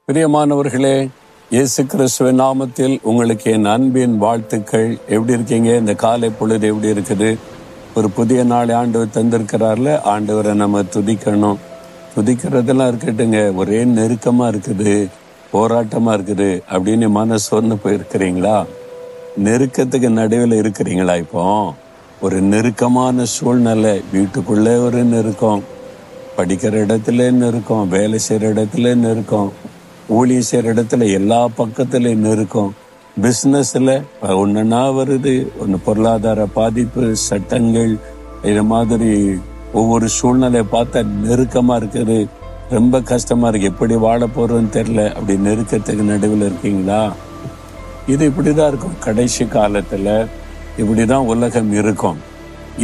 பிரியமானவர்களே, இயேசு கிறிஸ்துவின் நாமத்தில் உங்களுக்கு என் அன்பின் வாழ்த்துக்கள். எப்படி இருக்கீங்க? இந்த காலை பொழுது எப்படி இருக்குது? ஒரு புதிய நாளை ஆண்டவர் தந்திருக்கிறார்ல, ஆண்டவரை நம்ம துதிக்கணும். துதிக்கிறதெல்லாம் இருக்கட்டுங்க, ஒரே நெருக்கமா இருக்குது, போராட்டமா இருக்குது அப்படின்னு மனசோர்ந்து போயிருக்கிறீங்களா? நெருக்கத்துக்கு நடுவில் இருக்கிறீங்களா? இப்போ ஒரு நெருக்கமான சூழ்நிலை, வீட்டுக்குள்ளே ஒரு நெருக்கம், படிக்கிற இடத்துல நெருக்கம், வேலை செய்யற இடத்துல நெருக்கம், ஊழியம் செய்யற இடத்துல எல்லா பக்கத்துலயும் நெருக்கம், பிசினஸ்ல ஒன்னா வருது, ஒன்று பொருளாதார பாதிப்பு, சட்டங்கள், இது மாதிரி ஒவ்வொரு சூழ்நிலையை பார்த்தா நெருக்கமா இருக்குது, ரொம்ப கஷ்டமா இருக்கு, எப்படி வாழ போறோம்னு தெரியல. அப்படி நெருக்கத்துக்கு நடுவில் இருக்கீங்களா? இது இப்படிதான் இருக்கும். கடைசி காலத்துல இப்படிதான் உலகம் இருக்கும்.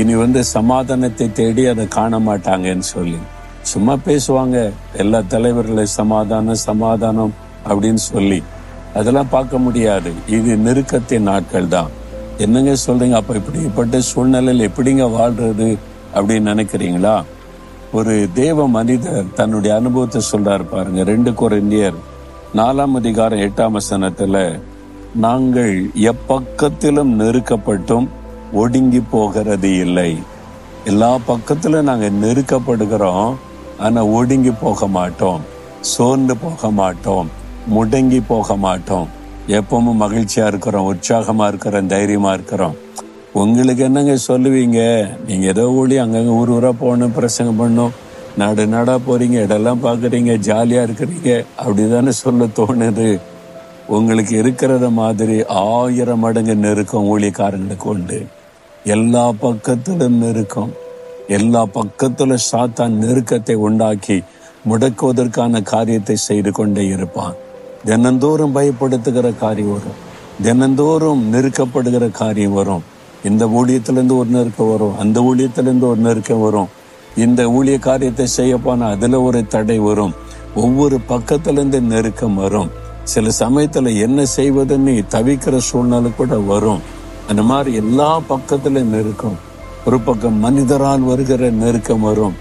இனி சமாதானத்தை தேடி அதை காண மாட்டாங்கன்னு சொல்லி சும்மா பேசுவாங்க, எல்லா தலைவர்களும் சமாதானம் சமாதானம் அப்படின்னு சொல்லி. அதெல்லாம் பார்க்க முடியாது. இது நெருக்கத்தின் நாட்கள் தான். என்னங்க சொல்றீங்க? அப்ப இப்படிப்பட்ட சூழ்நிலையில் எப்படிங்க வாழ்றது அப்படின்னு நினைக்கிறீங்களா? ஒரு தேவ மனிதர் தன்னுடைய அனுபவத்தை சொல்றாரு பாருங்க. 2 கொரிந்தியர் 4:8 நாங்கள் எப்பக்கத்திலும் நெருக்கப்பட்டும் ஒடுங்கி போகிறது இல்லை. எல்லா பக்கத்திலும் நாங்க நெருக்கப்படுகிறோம், ஆனா ஒடுங்கி போக மாட்டோம், சோர்ந்து போக மாட்டோம், முடங்கி போக மாட்டோம். எப்பவும் மகிழ்ச்சியா இருக்கிறோம், உற்சாகமா இருக்கிறோம், தைரியமா இருக்கிறோம். உங்களுக்கு என்னங்க சொல்லுவீங்க? நீங்க ஏதோ ஊழி அங்கங்க ஊர் ஊரா போகணும், பிரசங்கம் பண்ணணும், நாடு நாடா போறீங்க, இடெல்லாம் பாக்குறீங்க, ஜாலியா இருக்கிறீங்க, அப்படிதானே சொல்ல தோணுது. உங்களுக்கு இருக்கிறத மாதிரி 1000 மடங்கு நெருக்கம் ஊழியக்காரங்களுக்கு உண்டு. எல்லா பக்கத்திலும் நெருக்கம், எல்லா பக்கத்துல சாத்தான் நெருக்கத்தை உண்டாக்கி முடக்குவதற்கான காரியத்தை செய்து கொண்டே இருப்பான். தினந்தோறும் பயப்படுத்துகிற காரியம் வரும், தினந்தோறும் நெருக்கப்படுகிற காரியம் வரும். இந்த ஊழியத்திலிருந்து ஒரு நெருக்கம் வரும், அந்த ஊழியத்திலிருந்து ஒரு நெருக்கம் வரும், இந்த ஊழிய காரியத்தை செய்ய போனா அதுல ஒரு தடை வரும். ஒவ்வொரு பக்கத்திலிருந்து நெருக்கம் வரும். சில சமயத்துல என்ன செய்வதுன்னு தவிக்கிற சூழ்நிலை கூட வரும். அந்த மாதிரி எல்லா பக்கத்திலும் நெருக்கம். ஒரு பக்கம் மனிதரால் வருகிற நெருக்கம் வரும்,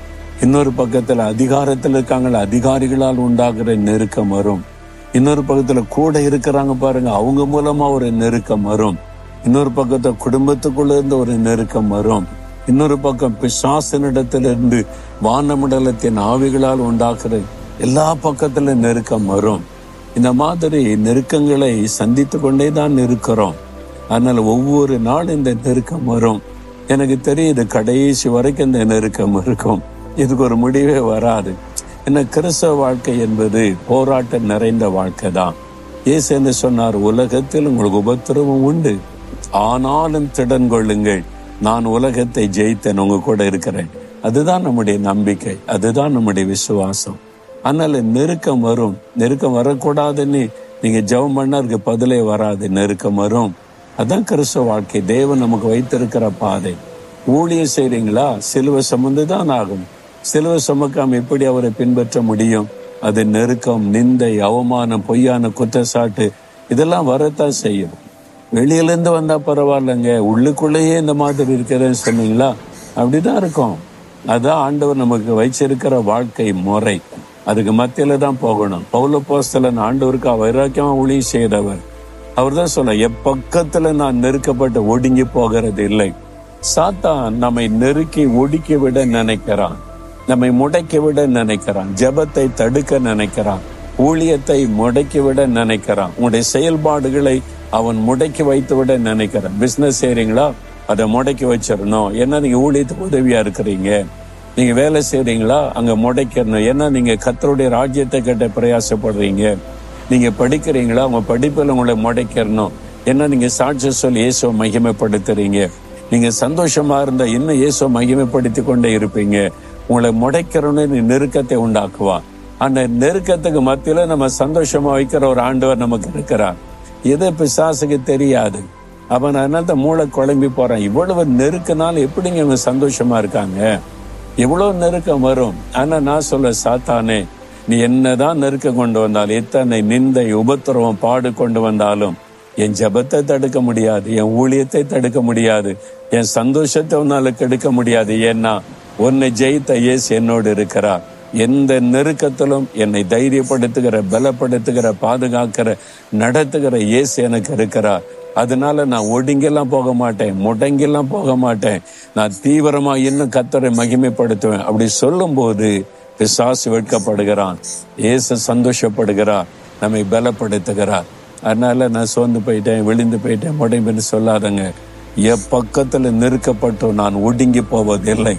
இன்னொரு பக்கத்துல அதிகாரத்தில் இருக்காங்கள அதிகாரிகளால் உண்டாகிற நெருக்கம் வரும், இன்னொரு பக்கத்துல கூட இருக்கிறாங்க பாருங்க, அவங்க மூலமா ஒரு நெருக்கம் வரும், இன்னொரு பக்கத்துல குடும்பத்துக்குள்ள இருந்து ஒரு நெருக்கம் வரும், இன்னொரு பக்கம் பிசாசினிடத்திலிருந்து வானமண்டலத்தின் ஆவிகளால் உண்டாகிற எல்லா பக்கத்துல நெருக்கம் வரும். இந்த மாதிரி நெருக்கங்களை சந்தித்து கொண்டே தான் இருக்கிறோம். அதனால ஒவ்வொரு நாள் இந்த நெருக்கம் வரும். எனக்கு தெரியுது, கடைசி வரைக்கும் இந்த நெருக்கம் இருக்கும், இதுக்கு ஒரு முடிவே வராது. என்ன, கிறிஸ்தவ வாழ்க்கை என்பது போராட்டம் நிறைந்த வாழ்க்கை தான். இயேசு என்ன சொன்னார்? உலகத்தில் உங்களுக்கு உபத்திரவம் உண்டு, ஆனாலும் திடன் கொள்ளுங்கள், நான் உலகத்தை ஜெயித்தேன், உங்க கூட இருக்கிறேன். அதுதான் நம்முடைய நம்பிக்கை, அதுதான் நம்முடைய விசுவாசம். அதனால நெருக்கம் வரும். நெருக்கம் வரக்கூடாதுன்னு நீங்க ஜெபம் பண்ணா அதுக்கு பதிலே வராது, நெருக்கம் வரும். அதான் கிறிஸ்தவ வாழ்க்கை, தேவன் நமக்கு வைத்திருக்கிற பாதை. ஊழியம் செய்றீங்களா? சிலுவை சுமந்துதான் ஆகும். சிலுவை சுமக்காம எப்படி அவரை பின்பற்ற முடியும்? அது நெருக்கம், நிந்தை, அவமானம், பொய்யான குற்றச்சாட்டு, இதெல்லாம் வரத்தான் செய்யும். வெளியிலேருந்து வந்தா பரவாயில்லைங்க, உள்ளுக்குள்ளேயே இந்த மாதிரி இருக்கிறேன்னு சொன்னீங்களா? அப்படிதான் இருக்கும். அதான் ஆண்டவர் நமக்கு வச்சிருக்கிற வாழ்க்கை முறை. அதுக்கு மத்தியில தான் போகணும். பவுல் அப்போஸ்தலன் ஆண்டவருக்கு வைராக்கியமா ஊழியம் செய்தவர். அவர் தான் சொல்ல, எப்பக்கத்துல நான் நெருக்கப்பட்டு ஒடுங்கி போகிறது இல்லை. சாத்தான் நம்மை நெருக்கி ஒடுக்கி விட நினைக்கிறான், நம்மை முடக்கி விட நினைக்கிறான், ஜெபத்தை தடுக்க நினைக்கிறான், ஊழியத்தை முடக்கி விட நினைக்கிறான், உங்களுடைய செயல்பாடுகளை அவன் முடக்கி வைத்து விட நினைக்கிறான். பிசினஸ் செய்றீங்களா? அதை முடக்கி வச்சிடணும், ஏன்னா நீங்க ஊழியத்துக்கு உதவியா இருக்கிறீங்க. நீங்க வேலை செய்றீங்களா? அங்க முடைக்கணும், ஏன்னா நீங்க கர்த்தருடைய ராஜ்யத்தை கட்ட பிரயாசப்படுறீங்க. நீங்க படிக்கிறீங்களா? உங்க படிப்புல உங்களை முடைக்கணும், ஏன்னா நீங்க சாட்சி சொல்லி இயேசுவை மகிமைப்படுத்துறீங்க. நீங்க சந்தோஷமா இருந்தா இன்னும் இயேசுவை மகிமைப்படுத்தி கொண்டே இருப்பீங்க. உங்களை முடைக்கிறோன்னு நெருக்கத்தை உண்டாக்குவான். அந்த நெருக்கத்துக்கு மத்தியில நம்ம சந்தோஷமா வைக்கிற ஒரு ஆண்டவர் நமக்கு இருக்கிறார். எது பிசாசுக்கு தெரியாது. அவன் அதனால மூளை குழம்பி போறான். இவ்வளவு நெருக்கனால எப்படிங்க இவங்க சந்தோஷமா இருக்காங்க? எவ்வளவு நெருக்கம் வரும். ஆனா நான் சொல்ல, சாத்தானே, நீ என்னதான் நெருக்கம் கொண்டு வந்தாலும், எத்தனை நிந்தை, உபத்திரவம், பாடு கொண்டு வந்தாலும் என் ஜெபத்தை தடுக்க முடியாது, என் ஊழியத்தை தடுக்க முடியாது, என் சந்தோஷத்தை உன்னால கெடுக்க முடியாது. ஏன்னா உன்னை ஜெயித்த இயேசு என்னோடு இருக்கிறார். எந்த நெருக்கத்திலும் என்னை தைரியப்படுத்துகிற, பலப்படுத்துகிற, பாதுகாக்கிற, நடத்துகிற இயேசு எனக்கு இருக்கிறார். அதனால நான் ஒடுங்கெல்லாம் போக மாட்டேன், முடங்கெல்லாம் போக மாட்டேன். நான் தீவிரமா இன்னும் கர்த்தரை மகிமைப்படுத்துவேன். அப்படி சொல்லும் போது பிசாசு வெட்கப்படுகிறான், இயேசு சந்தோஷப்படுகிறார், நம்மை பலப்படுத்துகிறார். அதனால நான் சோர்ந்து போயிட்டேன், விழுந்து போயிட்டேன், முடம்புன்னு சொல்லாதங்க. எப்பக்கத்துல நெருக்கப்பட்டோம் நான் ஒடுங்கி போவதில்லை.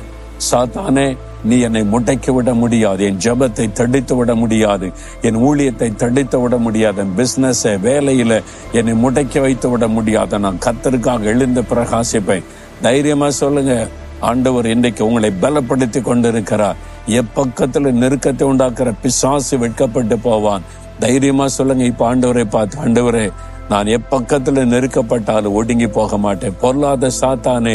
சாத்தானே, நீ என்னை முடக்கி விட முடியாது, என் ஜெபத்தை தடுத்து விட முடியாது, என் ஊழியத்தை தடுத்து விட முடியாது, என் பிசினஸ் வேலையில என்னை முடக்கி வைத்து விட முடியாது. நான் கர்த்தருக்காக எழுந்து பிரகாசிப்பேன். தைரியமா சொல்லுங்க, ஆண்டவர் இன்றைக்கு உங்களை பலப்படுத்தி கொண்டிருக்கிறார். எப்பக்கத்துல நெருக்கத்தை உண்டாக்குற பிசாசு வெட்கப்பட்டு போவான். தைரியமா சொல்லுங்க, இப்ப ஆண்டவரை பார்த்து, ஆண்டவரே, நான் எப்பக்கத்துல நெருக்கப்பட்டாலும் ஒடுங்கி போக மாட்டேன். பொருளாத சாத்தானே,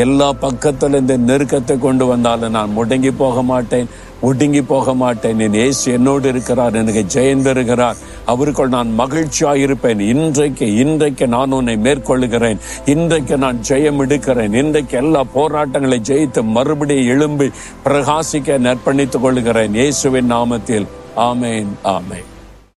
எல்லா பக்கத்துல இந்த நெருக்கத்தை கொண்டு வந்தாலும் நான் முடங்கி போக மாட்டேன், ஒடுங்கி போக மாட்டேன். என் இயேசு என்னோடு இருக்கிறார், எனக்கு ஜெயம் தருகிறார், அவருக்குள் நான் மகிழ்ச்சியாக இருப்பேன். இன்றைக்கு நான் உன்னை மேற்கொள்ளுகிறேன், இன்றைக்கு நான் ஜெயம் எடுக்கிறேன், இன்றைக்கு எல்லா போராட்டங்களை ஜெயித்து மறுபடியும் எழும்பி பிரகாசிக்க அர்ப்பணித்துக் கொள்ளுகிறேன். இயேசுவின் நாமத்தில் ஆமேன், ஆமேன்.